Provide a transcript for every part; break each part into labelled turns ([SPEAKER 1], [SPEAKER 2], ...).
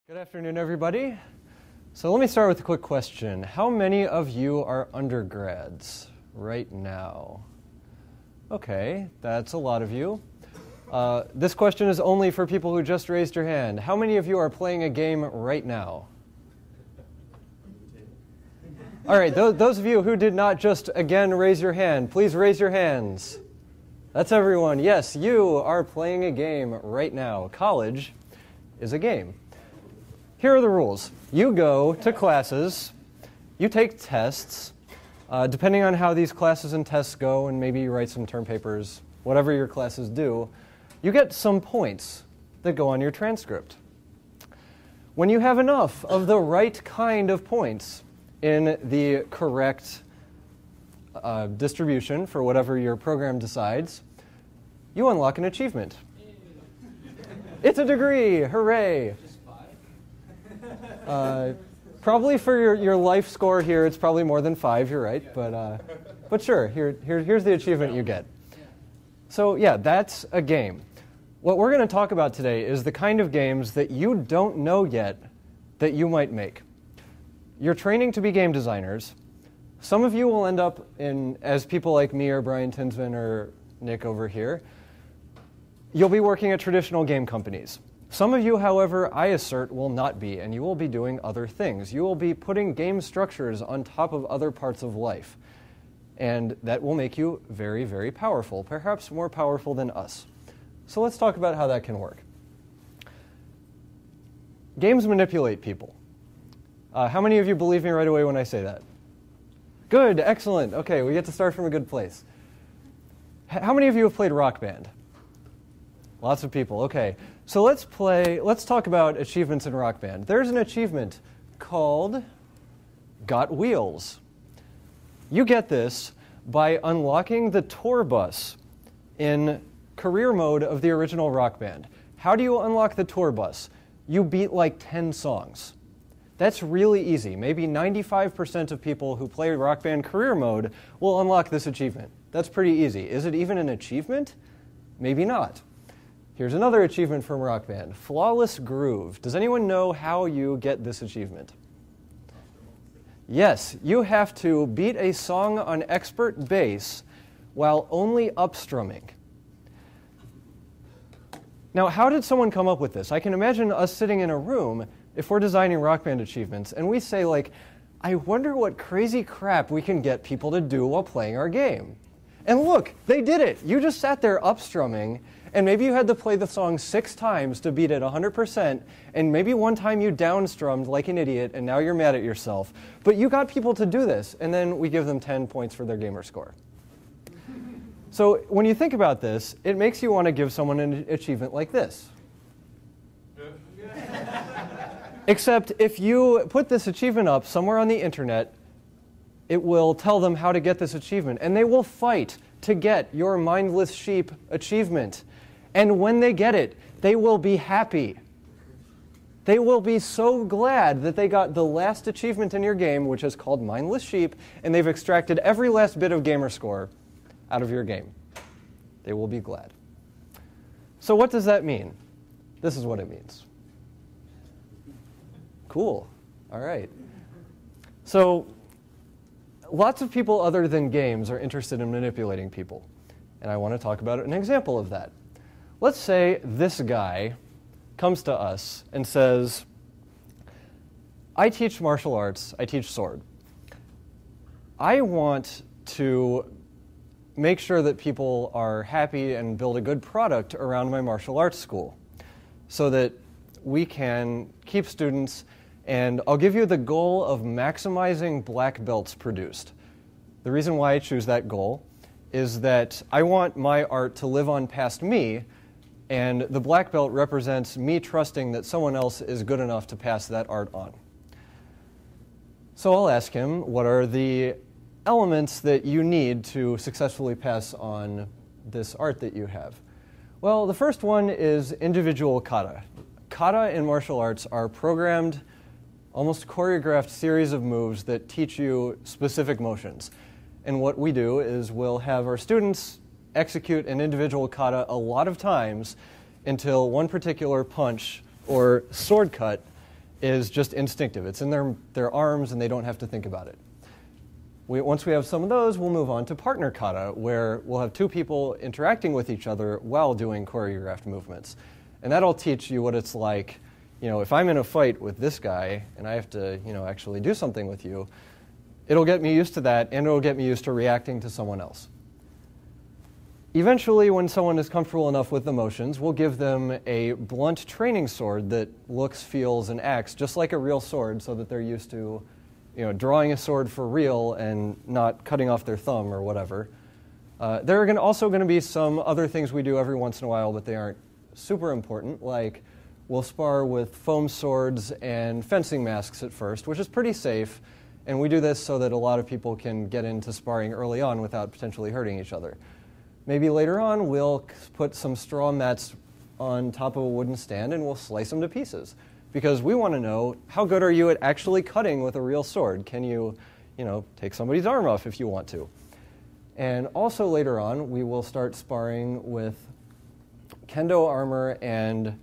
[SPEAKER 1] Good afternoon, everybody. So let me start with a quick question. How many of you are undergrads right now? Okay, that's a lot of you. This question is only for people who just raised your hand. How many of you are playing a game right now? All right, those of you who did not just again raise your hand, please raise your hands. That's everyone. Yes, you are playing a game right now. College is a game. Here are the rules. You go to classes, you take tests, depending on how these classes and tests go, and maybe you write some term papers, whatever your classes do, you get some points that go on your transcript. When you have enough of the right kind of points in the correct distribution for whatever your program decides, you unlock an achievement. It's a degree, hooray! Probably for your life score here, it's probably more than 5, you're right, but sure, here's the achievement you get. So yeah, that's a game. What we're going to talk about today is the kind of games that you don't know yet that you might make. You're training to be game designers. Some of you will end up as people like me or Brian Tinsman or Nick over here. You'll be working at traditional game companies. Some of you, however, I assert will not be, and you will be doing other things. You will be putting game structures on top of other parts of life, and that will make you very, very powerful, perhaps more powerful than us. So let's talk about how that can work. Games manipulate people. How many of you believe me right away when I say that? Good, excellent. Okay, we get to start from a good place. How many of you have played Rock Band? Lots of people, okay. So let's talk about achievements in Rock Band. There's an achievement called Got Wheels. You get this by unlocking the tour bus in career mode of the original Rock Band. How do you unlock the tour bus? You beat like 10 songs. That's really easy. Maybe 95% of people who play Rock Band career mode will unlock this achievement. That's pretty easy. Is it even an achievement? Maybe not. Here's another achievement from Rock Band, Flawless Groove. Does anyone know how you get this achievement? Yes, you have to beat a song on expert bass while only upstrumming. Now, how did someone come up with this? I can imagine us sitting in a room, if we're designing Rock Band achievements, and we say, like, I wonder what crazy crap we can get people to do while playing our game. And look, they did it. You just sat there upstrumming, and maybe you had to play the song 6 times to beat it 100%, and maybe one time you downstrummed like an idiot, and now you're mad at yourself. But you got people to do this, and then we give them 10 points for their gamer score. So when you think about this, it makes you want to give someone an achievement like this. Except if you put this achievement up somewhere on the internet, it will tell them how to get this achievement, and they will fight to get your mindless sheep achievement. And when they get it, they will be happy. They will be so glad that they got the last achievement in your game, which is called Mindless Sheep, and they've extracted every last bit of gamer score out of your game. They will be glad. So what does that mean? This is what it means. Cool. All right. So lots of people other than games are interested in manipulating people, and I want to talk about an example of that. Let's say this guy comes to us and says, I teach martial arts, I teach sword. I want to make sure that people are happy and build a good product around my martial arts school so that we can keep students, and I'll give you the goal of maximizing black belts produced. The reason why I choose that goal is that I want my art to live on past me, and the black belt represents me trusting that someone else is good enough to pass that art on. So I'll ask him, what are the elements that you need to successfully pass on this art that you have? Well, the first one is individual kata. Kata in martial arts are programmed, almost choreographed series of moves that teach you specific motions. And what we do is we'll have our students execute an individual kata a lot of times until one particular punch or sword cut is just instinctive. It's in their arms and they don't have to think about it. Once we have some of those, we'll move on to partner kata, where we'll have two people interacting with each other while doing choreographed movements. And that'll teach you what it's like, if I'm in a fight with this guy and I have to, actually do something with you, it'll get me used to that and it'll get me used to reacting to someone else. Eventually, when someone is comfortable enough with the motions, we'll give them a blunt training sword that looks, feels, and acts just like a real sword so that they're used to drawing a sword for real and not cutting off their thumb or whatever. There are also going to be some other things we do every once in a while, but they aren't super important, like we'll spar with foam swords and fencing masks at first, which is pretty safe, and we do this so that a lot of people can get into sparring early on without potentially hurting each other. Maybe later on we'll put some straw mats on top of a wooden stand and we'll slice them to pieces, because we want to know, how good are you at actually cutting with a real sword? Can you, take somebody's arm off if you want to? And also later on, we will start sparring with kendo armor and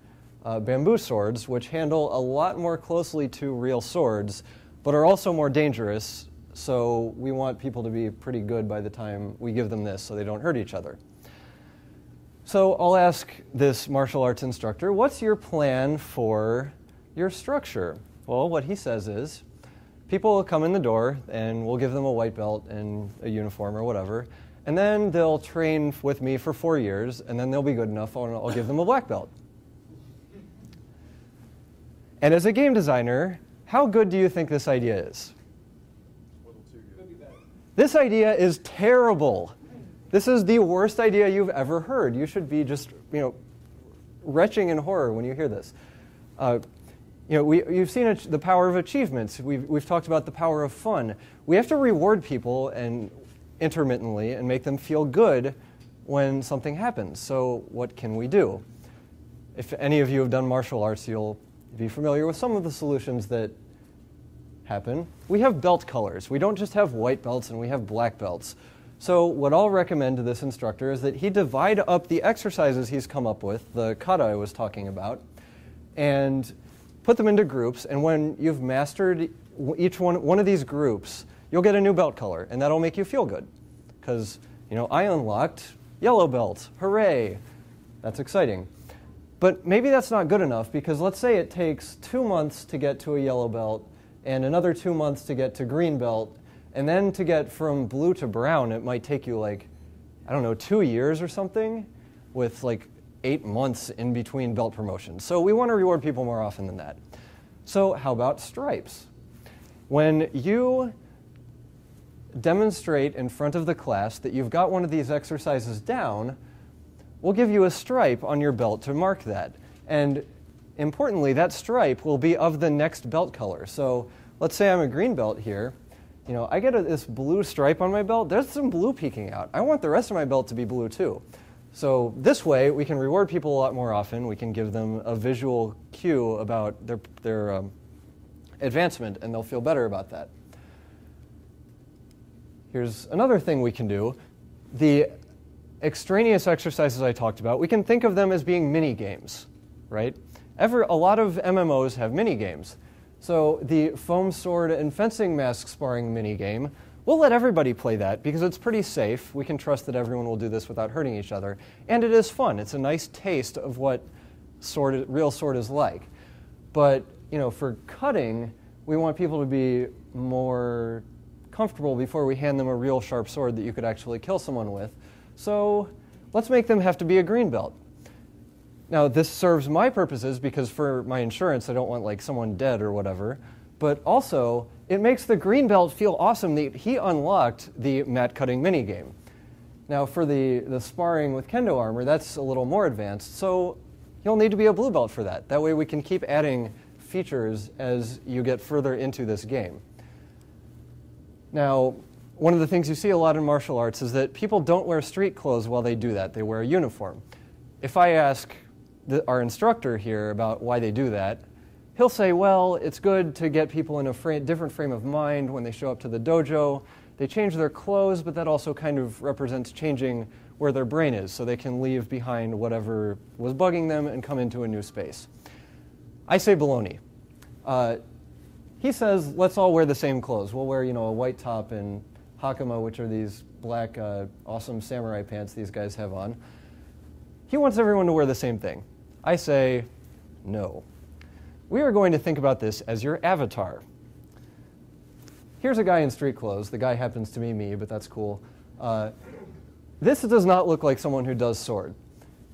[SPEAKER 1] bamboo swords, which handle a lot more closely to real swords, but are also more dangerous. So we want people to be pretty good by the time we give them this so they don't hurt each other. So I'll ask this martial arts instructor, what's your plan for your structure? Well, what he says is, people will come in the door and we'll give them a white belt and a uniform or whatever, and then they'll train with me for 4 years, and then they'll be good enough and I'll give them a black belt. And as a game designer, how good do you think this idea is? This idea is terrible. This is the worst idea you've ever heard. You should be just, retching in horror when you hear this. You've seen the power of achievements. We've talked about the power of fun. We have to reward people intermittently and make them feel good when something happens. So what can we do? If any of you have done martial arts, you'll be familiar with some of the solutions that happen. We have belt colors. We don't just have white belts and we have black belts. So what I'll recommend to this instructor is that he divide up the exercises he's come up with, the kata I was talking about, and put them into groups. And when you've mastered each one of these groups, you'll get a new belt color, and that'll make you feel good. Because, I unlocked yellow belt. Hooray! That's exciting. But maybe that's not good enough, because let's say it takes 2 months to get to a yellow belt, and another 2 months to get to green belt, and then to get from blue to brown, it might take you 2 years or something, with 8 months in between belt promotions. So we want to reward people more often than that. So how about stripes? When you demonstrate in front of the class that you've got one of these exercises down, we'll give you a stripe on your belt to mark that. And importantly, that stripe will be of the next belt color. So let's say I'm a green belt here. I get this blue stripe on my belt. There's some blue peeking out. I want the rest of my belt to be blue too. So this way, we can reward people a lot more often. We can give them a visual cue about their advancement, and they'll feel better about that. Here's another thing we can do. The extraneous exercises I talked about, we can think of them as being mini games, right? A lot of MMOs have mini games. So the foam sword and fencing mask sparring mini game, we'll let everybody play that because it's pretty safe. We can trust that everyone will do this without hurting each other. And it is fun. It's a nice taste of what real sword is like. But for cutting, we want people to be more comfortable before we hand them a real sharp sword that you could actually kill someone with. So let's make them have to be a green belt. Now, this serves my purposes because for my insurance, I don't want someone dead or whatever. But also, it makes the green belt feel awesome that he unlocked the mat cutting minigame. Now, for the sparring with kendo armor, that's a little more advanced. So you'll need to be a blue belt for that. That way we can keep adding features as you get further into this game. Now, one of the things you see a lot in martial arts is that people don't wear street clothes while they do that. They wear a uniform. If I ask our instructor here about why they do that, he'll say, well, it's good to get people in a different frame of mind when they show up to the dojo. They change their clothes, but that also kind of represents changing where their brain is, so they can leave behind whatever was bugging them and come into a new space. I say baloney. He says, let's all wear the same clothes. We'll wear, a white top and hakama, which are these black, awesome samurai pants these guys have on. He wants everyone to wear the same thing. I say, no. We are going to think about this as your avatar. Here's a guy in street clothes. The guy happens to be me, but that's cool. This does not look like someone who does sword.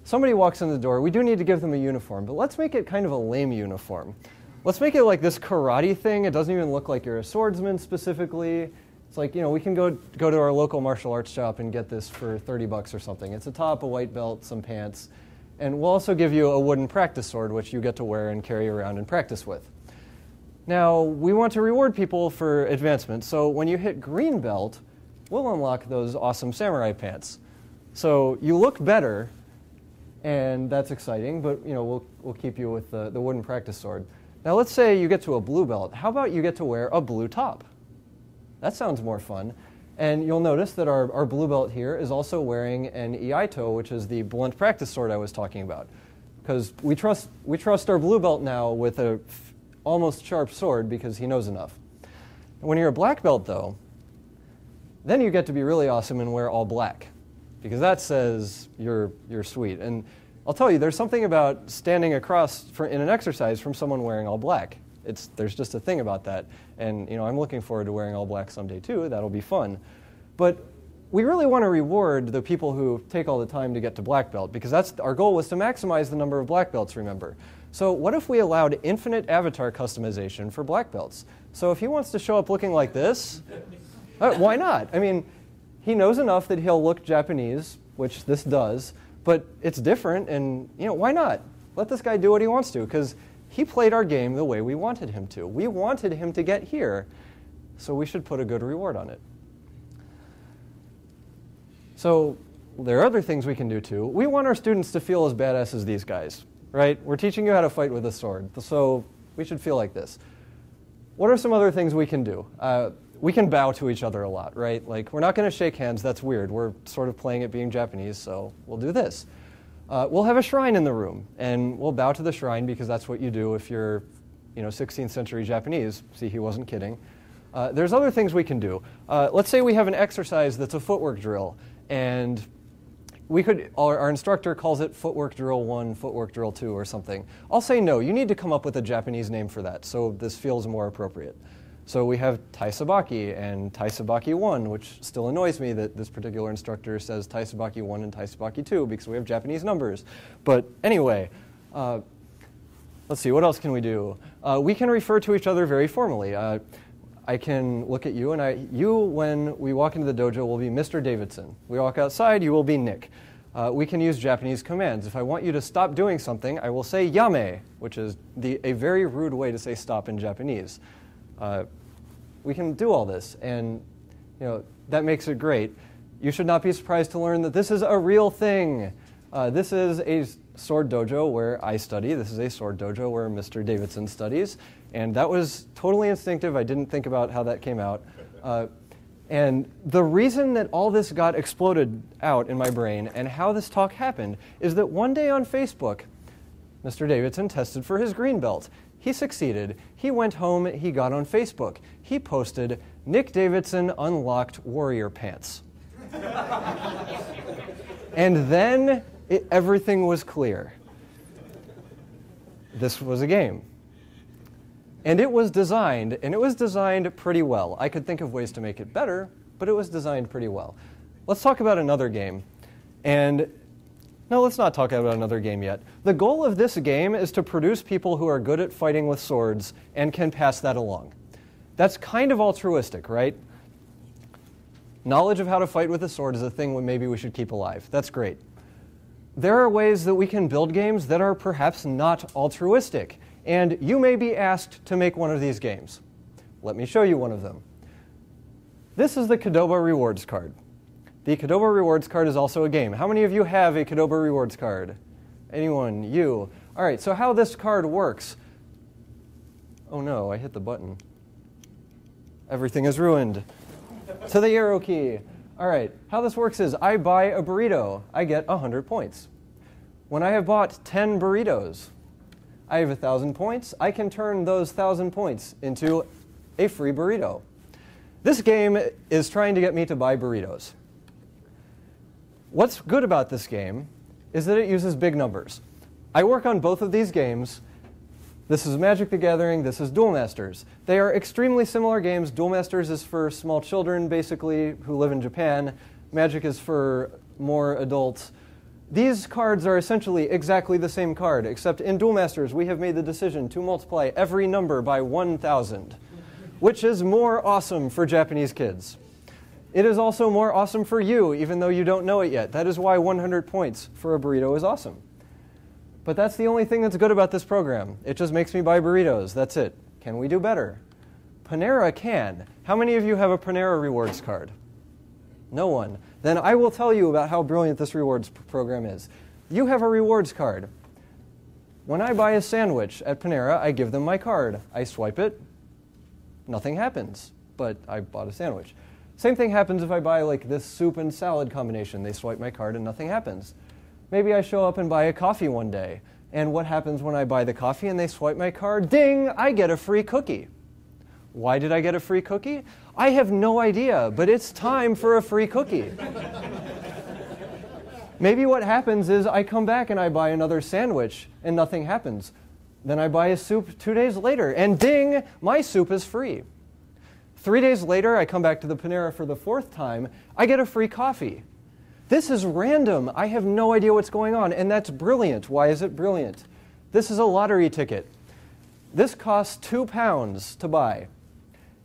[SPEAKER 1] Somebody walks in the door. We do need to give them a uniform, but let's make it kind of a lame uniform. Let's make it like this karate thing. It doesn't even look like you're a swordsman specifically. It's like, we can go to our local martial arts shop and get this for $30 or something. It's a top, a white belt, some pants, and we'll also give you a wooden practice sword, which you get to wear and carry around and practice with. Now, we want to reward people for advancement, so when you hit green belt, we'll unlock those awesome samurai pants. So you look better, and that's exciting, but we'll keep you with the wooden practice sword. Now let's say you get to a blue belt. How about you get to wear a blue top? That sounds more fun. And you'll notice that our blue belt here is also wearing an iaito, which is the blunt practice sword I was talking about. Because we trust our blue belt now with a almost sharp sword because he knows enough. When you're a black belt, though, then you get to be really awesome and wear all black, because that says you're sweet. And I'll tell you, there's something about standing across in an exercise from someone wearing all black. There's just a thing about that. And I'm looking forward to wearing all black someday too. That'll be fun. But we really want to reward the people who take all the time to get to black belt, because our goal was to maximize the number of black belts, remember. So what if we allowed infinite avatar customization for black belts? So if he wants to show up looking like this, why not? I mean, he knows enough that he'll look Japanese, which this does, but it's different, and why not? Let this guy do what he wants to, because he played our game the way we wanted him to. We wanted him to get here, so we should put a good reward on it. So there are other things we can do too. We want our students to feel as badass as these guys, right? We're teaching you how to fight with a sword, so we should feel like this. What are some other things we can do? We can bow to each other a lot, right? Like, we're not going to shake hands. That's weird. We're sort of playing at being Japanese, so we'll do this. We'll have a shrine in the room, and we'll bow to the shrine because that's what you do if you're 16th century Japanese. See, he wasn't kidding. There's other things we can do. Let's say we have an exercise that's a footwork drill, and our instructor calls it footwork drill 1, footwork drill 2, or something. I'll say no. You need to come up with a Japanese name for that, so this feels more appropriate. So we have Tai Sabaki and Tai Sabaki 1, which still annoys me that this particular instructor says Tai Sabaki 1 and Tai Sabaki 2 because we have Japanese numbers. But anyway, let's see, what else can we do? We can refer to each other very formally. I can look at you, and you, when we walk into the dojo, will be Mr. Davidson. We walk outside, you will be Nick. We can use Japanese commands. If I want you to stop doing something, I will say yame, which is a very rude way to say stop in Japanese. We can do all this, and that makes it great. You should not be surprised to learn that this is a real thing. This is a sword dojo where I study. This is a sword dojo where Mr. Davidson studies, and that was totally instinctive. I didn't think about how that came out. And the reason that all this got exploded out in my brain and how this talk happened is that one day on Facebook, Mr. Davidson tested for his green belt. He succeeded. He went home. He got on Facebook. He posted, "Nick Davidson unlocked warrior pants." And then everything was clear. This was a game. And it was designed pretty well. I could think of ways to make it better, but it was designed pretty well. Let's talk about another game. No, let's not talk about another game yet. The goal of this game is to produce people who are good at fighting with swords and can pass that along. That's kind of altruistic, right? Knowledge of how to fight with a sword is a thing maybe we should keep alive. That's great. There are ways that we can build games that are perhaps not altruistic, and you may be asked to make one of these games. Let me show you one of them. This is the Cadoba Rewards card. The Cadoba Rewards card is also a game. How many of you have a Cadoba Rewards card? Anyone? You? All right, so how this card works. Oh no, I hit the button. Everything is ruined. To the arrow key. All right, how this works is I buy a burrito. I get 100 points. When I have bought 10 burritos, I have 1,000 points. I can turn those 1,000 points into a free burrito. This game is trying to get me to buy burritos. What's good about this game is that it uses big numbers. I work on both of these games. This is Magic the Gathering, this is Duel Masters. They are extremely similar games. Duel Masters is for small children, basically, who live in Japan. Magic is for more adults. These cards are essentially exactly the same card, except in Duel Masters, we have made the decision to multiply every number by 1,000, which is more awesome for Japanese kids. It is also more awesome for you, even though you don't know it yet. That is why 100 points for a burrito is awesome. But that's the only thing that's good about this program. It just makes me buy burritos. That's it. Can we do better? Panera can. How many of you have a Panera rewards card? No one. Then I will tell you about how brilliant this rewards program is. You have a rewards card. When I buy a sandwich at Panera, I give them my card. I swipe it. Nothing happens, but I bought a sandwich. Same thing happens if I buy like this soup and salad combination. They swipe my card and nothing happens. Maybe I show up and buy a coffee one day. And what happens when I buy the coffee and they swipe my card? Ding! I get a free cookie. Why did I get a free cookie? I have no idea, but it's time for a free cookie. Maybe what happens is I come back and I buy another sandwich and nothing happens. Then I buy a soup 2 days later and ding! My soup is free. 3 days later, I come back to the Panera for the 4th time. I get a free coffee. This is random. I have no idea what's going on, and that's brilliant. Why is it brilliant? This is a lottery ticket. This costs £2 to buy.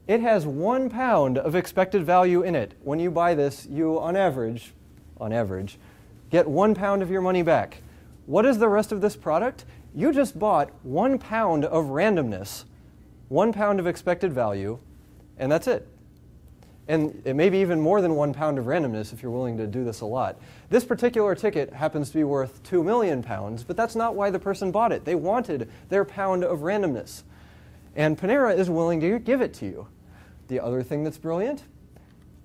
[SPEAKER 1] It has £1 of expected value in it. When you buy this, you, on average, get £1 of your money back. What is the rest of this product? You just bought £1 of randomness, £1 of expected value, and that's it. And it may be even more than £1 of randomness if you're willing to do this a lot. This particular ticket happens to be worth £2 million, but that's not why the person bought it. They wanted their pound of randomness. And Panera is willing to give it to you. The other thing that's brilliant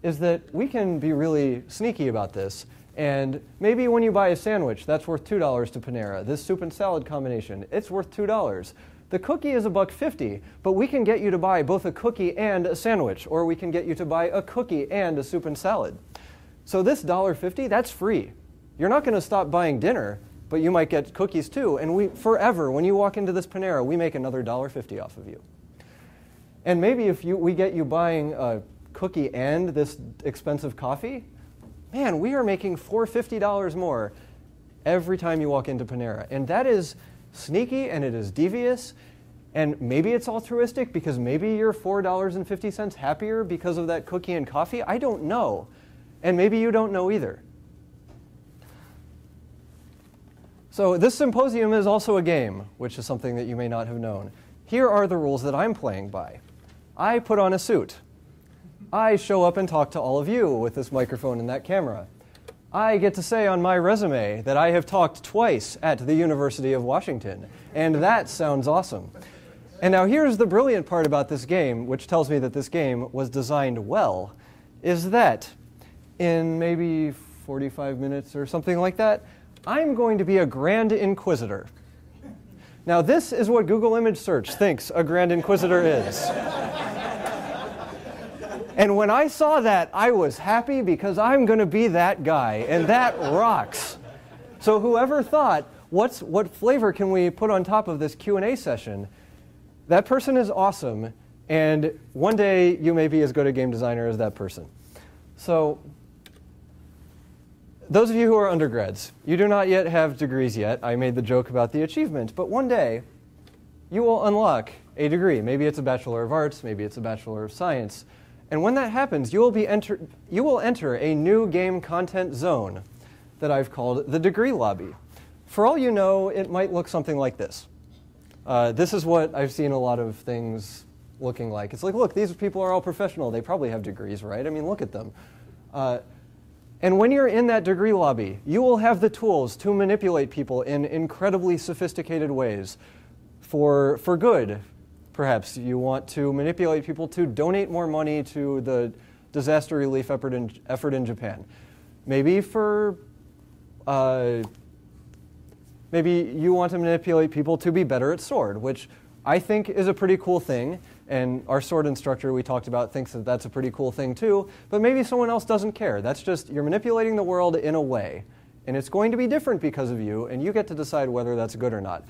[SPEAKER 1] is that we can be really sneaky about this. And maybe when you buy a sandwich, that's worth $2 to Panera. This soup and salad combination, it's worth $2. The cookie is $1.50, but we can get you to buy both a cookie and a sandwich, or we can get you to buy a cookie and a soup and salad. So this $1.50, that's free. You're not going to stop buying dinner, but you might get cookies too. And forever, when you walk into this Panera, we make another $1.50 off of you. And maybe if we get you buying a cookie and this expensive coffee, man, we are making $450 more every time you walk into Panera. And that is sneaky, and it is devious, and maybe it's altruistic because maybe you're $4.50 happier because of that cookie and coffee. I don't know. And maybe you don't know either. So this symposium is also a game, which is something that you may not have known. Here are the rules that I'm playing by. I put on a suit. I show up and talk to all of you with this microphone and that camera. I get to say on my resume that I have talked twice at the University of Washington, and that sounds awesome. And now here's the brilliant part about this game, which tells me that this game was designed well, is that in maybe 45 minutes or something like that, I'm going to be a Grand Inquisitor. Now this is what Google Image Search thinks a Grand Inquisitor is. And when I saw that, I was happy because I'm going to be that guy, and that rocks. So whoever thought, what flavor can we put on top of this Q&A session? That person is awesome, and one day you may be as good a game designer as that person. So those of you who are undergrads, you do not yet have degrees yet. I made the joke about the achievement, but one day you will unlock a degree. Maybe it's a Bachelor of Arts, maybe it's a Bachelor of Science. And when that happens, you will enter a new game content zone that I've called the degree lobby. For all you know, it might look something like this. This is what I've seen a lot of things looking like. It's like, look, these people are all professional. They probably have degrees, right? I mean, look at them. And when you're in that degree lobby, you will have the tools to manipulate people in incredibly sophisticated ways for good. Perhaps you want to manipulate people to donate more money to the disaster relief effort in Japan. Maybe for Maybe you want to manipulate people to be better at sword, which I think is a pretty cool thing, and our sword instructor we talked about thinks that that's a pretty cool thing too, but maybe someone else doesn't care. That's just, you're manipulating the world in a way, and it's going to be different because of you, and you get to decide whether that's good or not.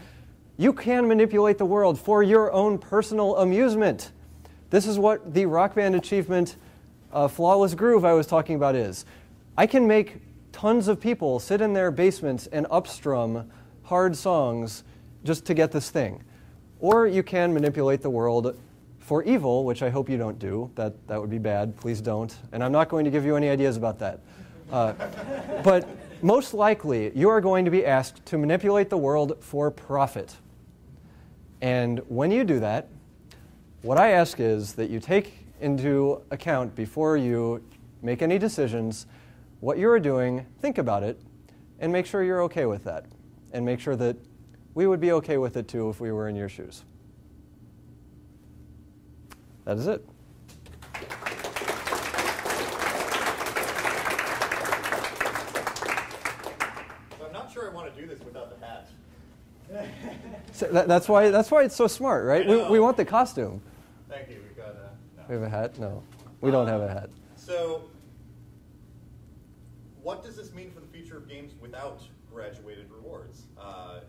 [SPEAKER 1] You can manipulate the world for your own personal amusement. This is what the Rock Band achievement, Flawless Groove I was talking about is. I can make tons of people sit in their basements and upstrum hard songs just to get this thing. Or you can manipulate the world for evil, which I hope you don't do. That would be bad. Please don't. And I'm not going to give you any ideas about that. But most likely, you are going to be asked to manipulate the world for profit. And when you do that, what I ask is that you take into account before you make any decisions what you're doing, think about it, and make sure you're okay with that. And make sure that we would be okay with it too if we were in your shoes. That is it.
[SPEAKER 2] So I'm not sure I want to do this without the hat.
[SPEAKER 1] So that's why it's so smart, right? We want the costume.
[SPEAKER 2] Thank you. We got a. No.
[SPEAKER 1] We have a hat? No, we don't have a hat.
[SPEAKER 2] So, what does this mean for the future of games without graduated rewards?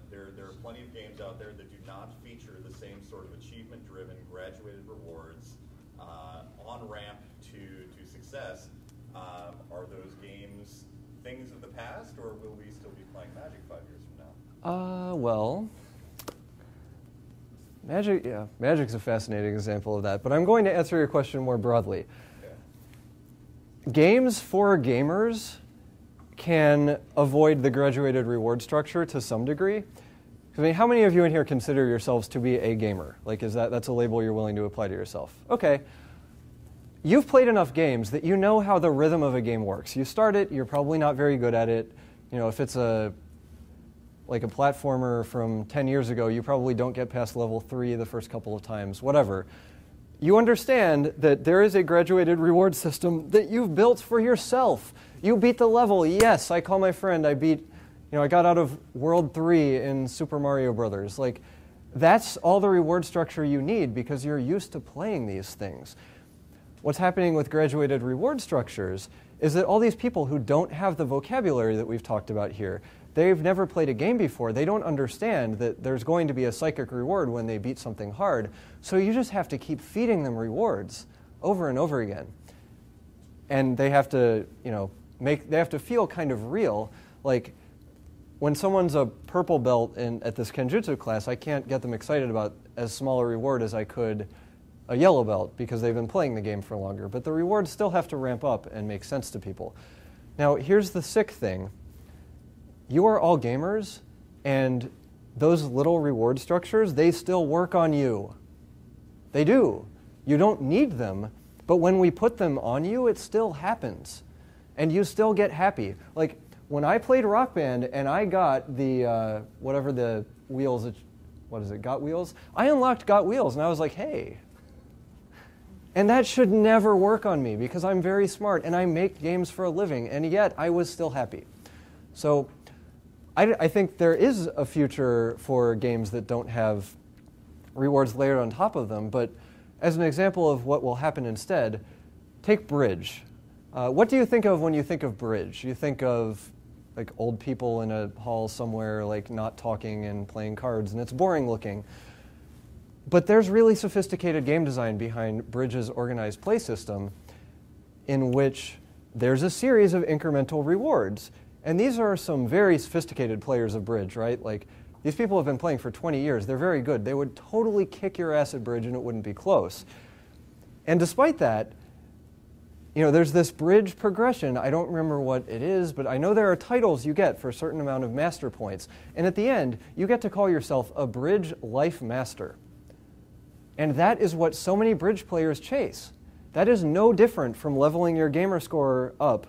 [SPEAKER 2] There are plenty of games out there that do not feature the same sort of achievement-driven graduated rewards on ramp to success. Are those games things of the past, or will we still be playing Magic 5 years from now?
[SPEAKER 1] Well, Magic's a fascinating example of that, but I'm going to answer your question more broadly.
[SPEAKER 2] Okay.
[SPEAKER 1] Games for gamers can avoid the graduated reward structure to some degree. I mean, how many of you in here consider yourselves to be a gamer? Like, that's a label you're willing to apply to yourself? Okay. You've played enough games that you know how the rhythm of a game works. You start it, you're probably not very good at it. You know, if it's like a platformer from 10 years ago, you probably don't get past level 3 the first couple of times, whatever. You understand that there is a graduated reward system that you've built for yourself. You beat the level. Yes, I call my friend. I got out of World 3 in Super Mario Brothers. Like, that's all the reward structure you need because you're used to playing these things. What's happening with graduated reward structures is that all these people who don't have the vocabulary that we've talked about here, they've never played a game before. They don't understand that there's going to be a psychic reward when they beat something hard. So you just have to keep feeding them rewards over and over again. And they have to, they have to feel kind of real. Like, when someone's a purple belt at this Kenjutsu class, I can't get them excited about as small a reward as I could a yellow belt because they've been playing the game for longer. But the rewards still have to ramp up and make sense to people. Now, here's the sick thing. You are all gamers, and those little reward structures, they still work on you. They do. You don't need them, but when we put them on you, it still happens. And you still get happy. Like, when I played Rock Band and I got the, whatever the wheels, what is it, Got Wheels? I unlocked Got Wheels, and I was like, hey. And that should never work on me because I'm very smart, and I make games for a living, and yet I was still happy. So I think there is a future for games that don't have rewards layered on top of them, but as an example of what will happen instead, take bridge. What do you think of when you think of bridge? You think of like old people in a hall somewhere, like not talking and playing cards, and it's boring looking. But there's really sophisticated game design behind Bridge's organized play system in which there's a series of incremental rewards. And these are some very sophisticated players of Bridge, right? Like, these people have been playing for 20 years. They're very good. They would totally kick your ass at Bridge and it wouldn't be close. And despite that, there's this Bridge progression. I don't remember what it is, but I know there are titles you get for a certain amount of master points. And at the end, you get to call yourself a Bridge Life Master. And that is what so many Bridge players chase. That is no different from leveling your gamer score up.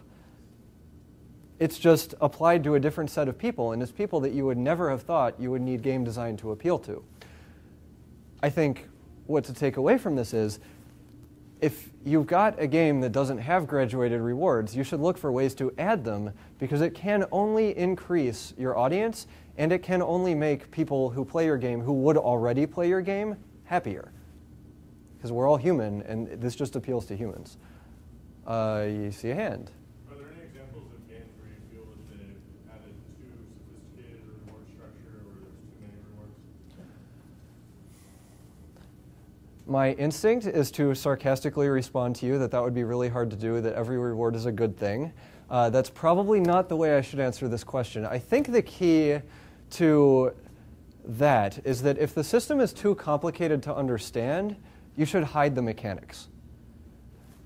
[SPEAKER 1] It's just applied to a different set of people, and it's people that you would never have thought you would need game design to appeal to. I think what to take away from this is, if you've got a game that doesn't have graduated rewards, you should look for ways to add them, because it can only increase your audience, and it can only make people who play your game, who would already play your game, happier. Because we're all human, and this just appeals to humans. You see a hand.
[SPEAKER 3] Are there any examples of games where you feel that they've added too sophisticated a reward structure, or there's too many rewards?
[SPEAKER 1] My instinct is to sarcastically respond to you that that would be really hard to do, that every reward is a good thing. That's probably not the way I should answer this question. I think the key to that is that if the system is too complicated to understand, you should hide the mechanics.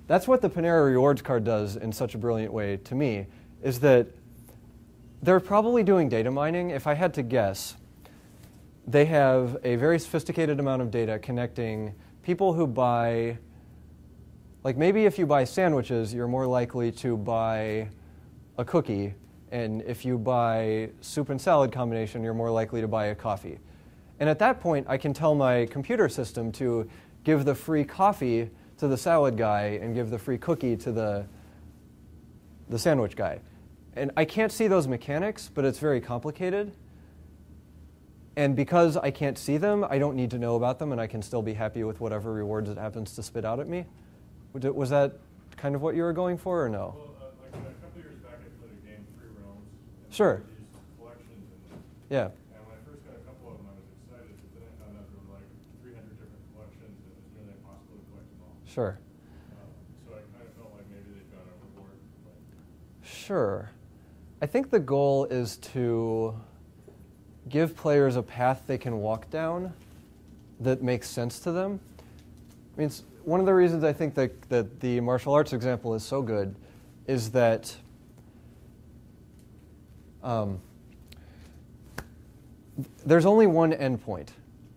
[SPEAKER 1] That's what the Panera Rewards card does in such a brilliant way to me, is that they're probably doing data mining. If I had to guess, they have a very sophisticated amount of data connecting people who buy, like maybe if you buy sandwiches, you're more likely to buy a cookie, and if you buy soup and salad combination, you're more likely to buy a coffee. And at that point, I can tell my computer system to give the free coffee to the salad guy and give the free cookie to the sandwich guy. And I can't see those mechanics, but it's very complicated. And because I can't see them, I don't need to know about them, and I can still be happy with whatever rewards it happens to spit out at me. Was that kind of what you were going for, or no?
[SPEAKER 3] Well, like a couple years back, I played a game, Free Realms.
[SPEAKER 1] Sure.
[SPEAKER 3] These collections in them.
[SPEAKER 1] Yeah.
[SPEAKER 3] And when I first got a couple of them, I was excited, but then I found out there were like 300 different collections, and it was nearly impossible to collect them all.
[SPEAKER 1] Sure.
[SPEAKER 3] So I kind of felt like maybe they'd gone overboard.
[SPEAKER 1] Sure. I think the goal is to give players a path they can walk down that makes sense to them. I mean, one of the reasons I think that the martial arts example is so good is that there's only one endpoint.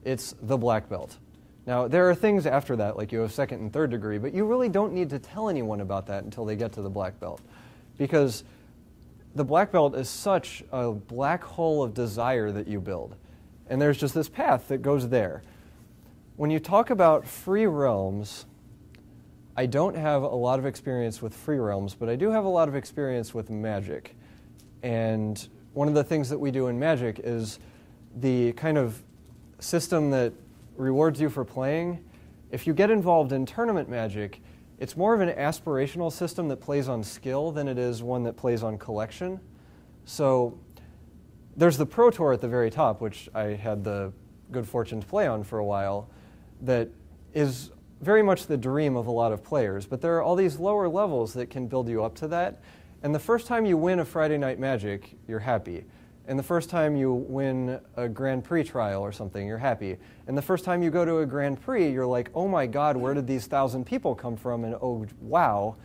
[SPEAKER 1] It's the black belt. Now, there are things after that, like you have second and third degree, but you really don't need to tell anyone about that until they get to the black belt, because the black belt is such a black hole of desire that you build. And there's just this path that goes there. When you talk about free realms, I don't have a lot of experience with free realms, but I do have a lot of experience with Magic. And one of the things that we do in Magic is the kind of system that rewards you for playing. If you get involved in tournament Magic, it's more of an aspirational system that plays on skill than it is one that plays on collection. So there's the Pro Tour at the very top, which I had the good fortune to play on for a while, that is very much the dream of a lot of players. But there are all these lower levels that can build you up to that. And the first time you win a Friday Night Magic, you're happy. And the first time you win a Grand Prix trial or something, you're happy. And the first time you go to a Grand Prix, you're like, oh my God, where did these 1,000 people come from? And oh, wow.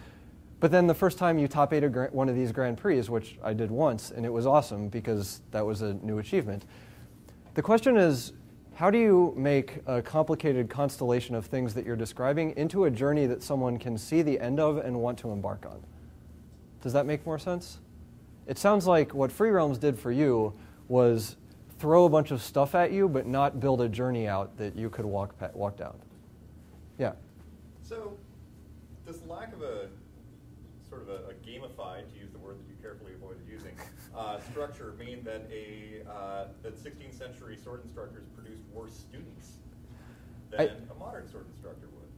[SPEAKER 1] But then the first time you top 8 one of these Grand Prix, which I did once, and it was awesome because that was a new achievement. The question is, how do you make a complicated constellation of things that you're describing into a journey that someone can see the end of and want to embark on? Does that make more sense? It sounds like what Free Realms did for you was throw a bunch of stuff at you, but not build a journey out that you could walk down. Yeah?
[SPEAKER 2] So does lack of a sort of a gamified, to use the word that you carefully avoided using, structure mean that that 16th century sword instructors produced worse students than a modern sword instructor would?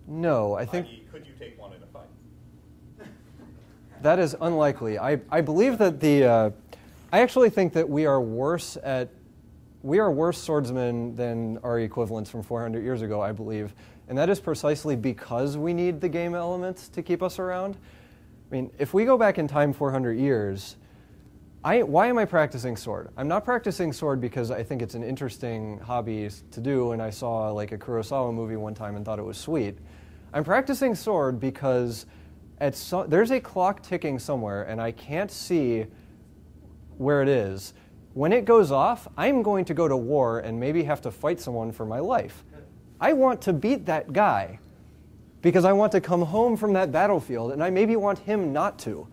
[SPEAKER 1] No, I think...
[SPEAKER 2] Could you take one in a fight?
[SPEAKER 1] That is unlikely. I believe that I actually think that we are worse swordsmen than our equivalents from 400 years ago, I believe. And that is precisely because we need the game elements to keep us around. I mean, if we go back in time 400 years, why am I practicing sword? I'm not practicing sword because I think it's an interesting hobby to do, and I saw like a Kurosawa movie one time and thought it was sweet. I'm practicing sword because there's a clock ticking somewhere, and I can't see where it is. When it goes off, I'm going to go to war and maybe have to fight someone for my life. I want to beat that guy because I want to come home from that battlefield, and I maybe want him not to.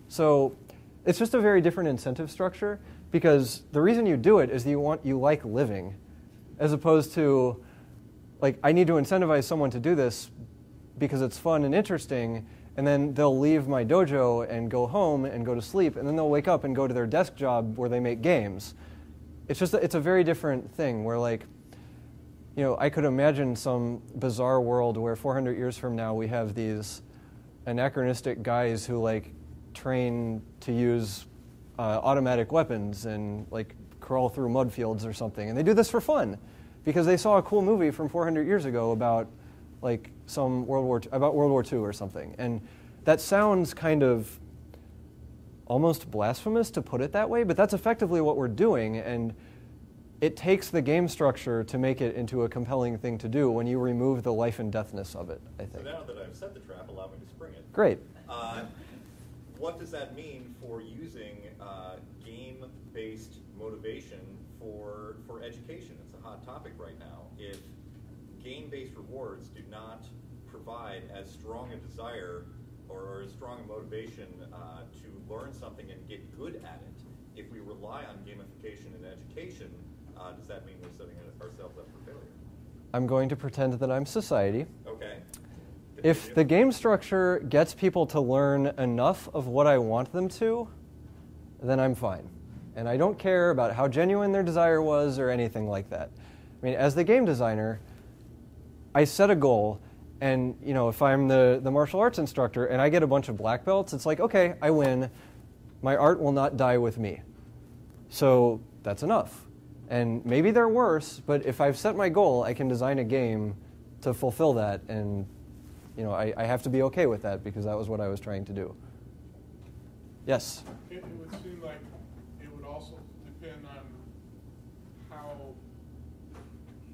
[SPEAKER 1] So it's just a very different incentive structure, because the reason you do it is you like living, as opposed to, like, I need to incentivize someone to do this because it's fun and interesting, and then they'll leave my dojo and go home and go to sleep, and then they'll wake up and go to their desk job where they make games. It's a very different thing where, like, you know, I could imagine some bizarre world where 400 years from now we have these anachronistic guys who, like, train to use automatic weapons and, like, crawl through mud fields or something. And they do this for fun because they saw a cool movie from 400 years ago about, like, some about World War II or something. And that sounds kind of almost blasphemous to put it that way, but that's effectively what we're doing. And it takes the game structure to make it into a compelling thing to do when you remove the life and deathness of it, I think.
[SPEAKER 2] So now that I've set the trap, allow me to spring it.
[SPEAKER 1] Great.
[SPEAKER 2] What does that mean for using game-based motivation for education? It's a hot topic right now. If game-based rewards do not provide as strong a desire or as strong a motivation to learn something and get good at it, if we rely on gamification in education, does that mean we're setting ourselves up for failure?
[SPEAKER 1] I'm going to pretend that I'm society.
[SPEAKER 2] Okay.
[SPEAKER 1] If the game structure gets people to learn enough of what I want them to, then I'm fine. And I don't care about how genuine their desire was or anything like that. I mean, as the game designer, I set a goal, and, you know, if I'm the martial arts instructor and I get a bunch of black belts, it's like, okay, I win. My art will not die with me. So that's enough. And maybe they're worse, but if I've set my goal, I can design a game to fulfill that, and, you know, I have to be okay with that because that was what I was trying to do. Yes?
[SPEAKER 3] It would seem like it would also depend on how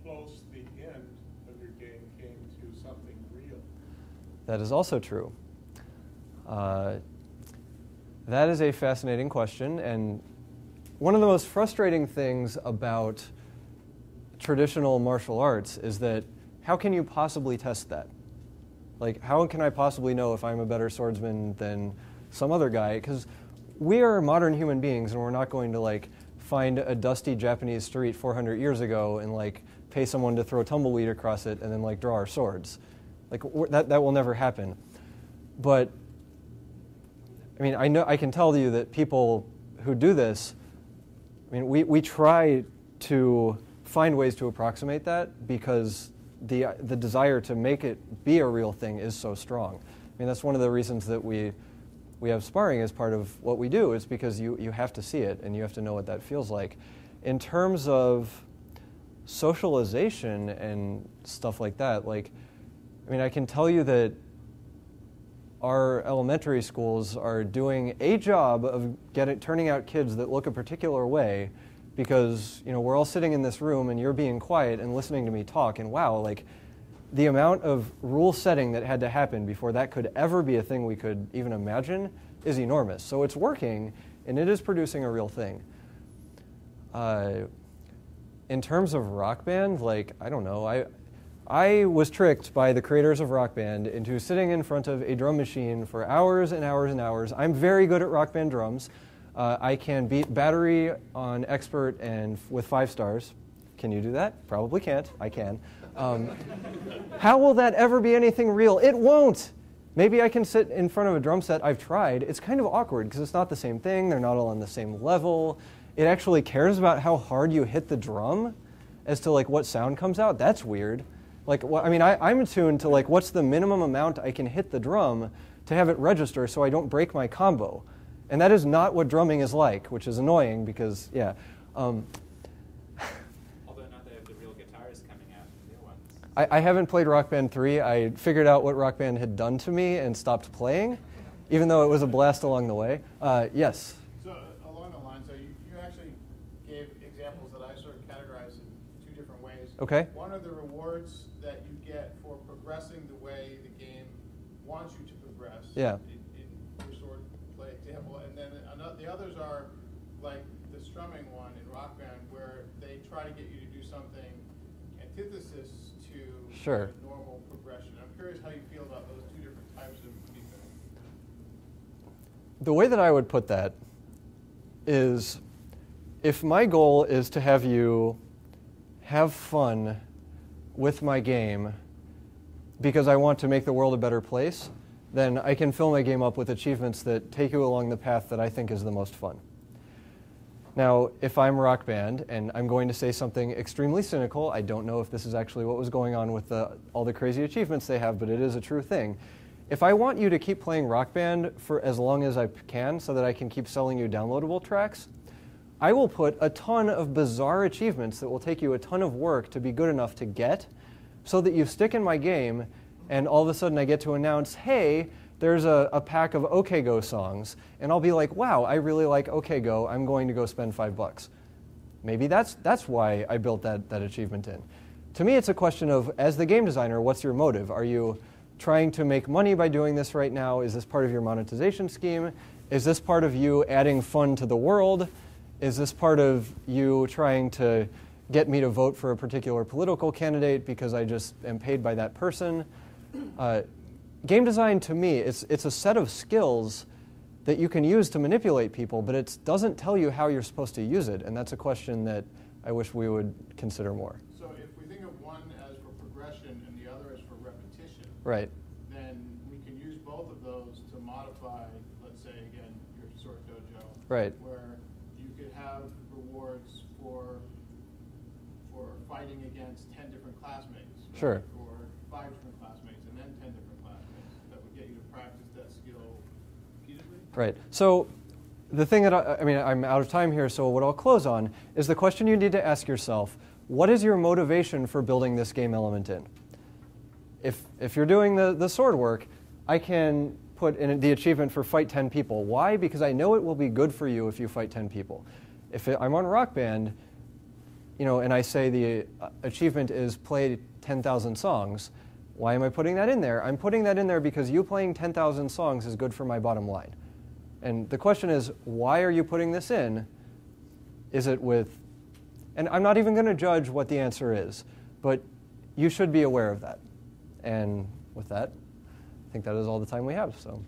[SPEAKER 3] close the end of your game came to something real.
[SPEAKER 1] That is also true. That is a fascinating question, and one of the most frustrating things about traditional martial arts is that how can you possibly test that? Like, how can I possibly know if I'm a better swordsman than some other guy? Because we are modern human beings, and we're not going to, like, find a dusty Japanese street 400 years ago and, like, pay someone to throw tumbleweed across it and then, like, draw our swords. Like, that will never happen. But, I mean, I can tell you that people who do this, I mean, we try to find ways to approximate that because the desire to make it be a real thing is so strong. I mean, that's one of the reasons that we have sparring as part of what we do, is because you have to see it and you have to know what that feels like. In terms of socialization and stuff like that, like, I mean, I can tell you that our elementary schools are doing a job of turning out kids that look a particular way because, you know, we're all sitting in this room and you're being quiet and listening to me talk, and wow, like, the amount of rule setting that had to happen before that could ever be a thing we could even imagine is enormous. So it's working, and it is producing a real thing. In terms of Rock Band, like, I don't know, I was tricked by the creators of Rock Band into sitting in front of a drum machine for hours and hours and hours. I'm very good at Rock Band drums. I can beat Battery on Expert and with 5 stars. Can you do that? Probably can't. I can. How will that ever be anything real? It won't. Maybe I can sit in front of a drum set. I've tried. It's kind of awkward because it's not the same thing. They're not all on the same level. It actually cares about how hard you hit the drum as to, like, what sound comes out. That's weird. Like, I mean, I'm attuned to, like, what's the minimum amount I can hit the drum to have it register so I don't break my combo. And that is not what drumming is like, which is annoying because, yeah.
[SPEAKER 4] Although now they have the real guitars coming out, the real ones.
[SPEAKER 1] I haven't played Rock Band 3. I figured out what Rock Band had done to me and stopped playing, even though it was a blast along the way. Yes?
[SPEAKER 5] So along the lines, so you actually gave examples that I sort of categorized in 2 different ways.
[SPEAKER 1] Okay.
[SPEAKER 5] One are the rewards that you get for progressing the way the game wants you to progress.
[SPEAKER 1] Yeah.
[SPEAKER 5] In your sword play example. And then the others are like the strumming one in Rock Band, where they try to get you to do something antithesis to
[SPEAKER 1] Sure.
[SPEAKER 5] normal progression. I'm curious how you feel about those 2 different types of feedback.
[SPEAKER 1] The way that I would put that is, if my goal is to have you have fun with my game, because I want to make the world a better place, then I can fill my game up with achievements that take you along the path that I think is the most fun. Now, if I'm Rock Band and I'm going to say something extremely cynical, I don't know if this is actually what was going on with all the crazy achievements they have, but it is a true thing. If I want you to keep playing Rock Band for as long as I can so that I can keep selling you downloadable tracks, I will put a ton of bizarre achievements that will take you a ton of work to be good enough to get so that you stick in my game and all of a sudden I get to announce, hey, there's a pack of OK Go songs, and I'll be like, wow, I really like OK Go, I'm going to go spend $5. Maybe that's why I built that achievement in. To me, it's a question of, as the game designer, what's your motive? Are you trying to make money by doing this right now? Is this part of your monetization scheme? Is this part of you adding fun to the world? Is this part of you trying to get me to vote for a particular political candidate because I just am paid by that person? Game design, to me, it's a set of skills that you can use to manipulate people, but it doesn't tell you how you're supposed to use it, and that's a question that I wish we would consider more.
[SPEAKER 5] So if we think of one as for progression and the other as for repetition,
[SPEAKER 1] right,
[SPEAKER 5] then we can use both of those to modify, let's say, again, your Sword Dojo,
[SPEAKER 1] right,
[SPEAKER 5] where you could have rewards for fighting against 10 different classmates, right?
[SPEAKER 1] Sure,
[SPEAKER 5] or 5 different classmates, and then 10 different classmates. That would get you to practice that skill repeatedly.
[SPEAKER 1] right. So the thing that I'm out of time here, so what I'll close on is the question you need to ask yourself: what is your motivation for building this game element in? If you're doing the sword work, I can put in the achievement for fight 10 people. Why? Because I know it will be good for you if you fight 10 people. If I'm on Rock Band, and I say the achievement is play 10,000 songs, why am I putting that in there? I'm putting that in there because you playing 10,000 songs is good for my bottom line. And the question is, why are you putting this in? Is it with, and I'm not even going to judge what the answer is, but you should be aware of that. And with that, I think that is all the time we have. So.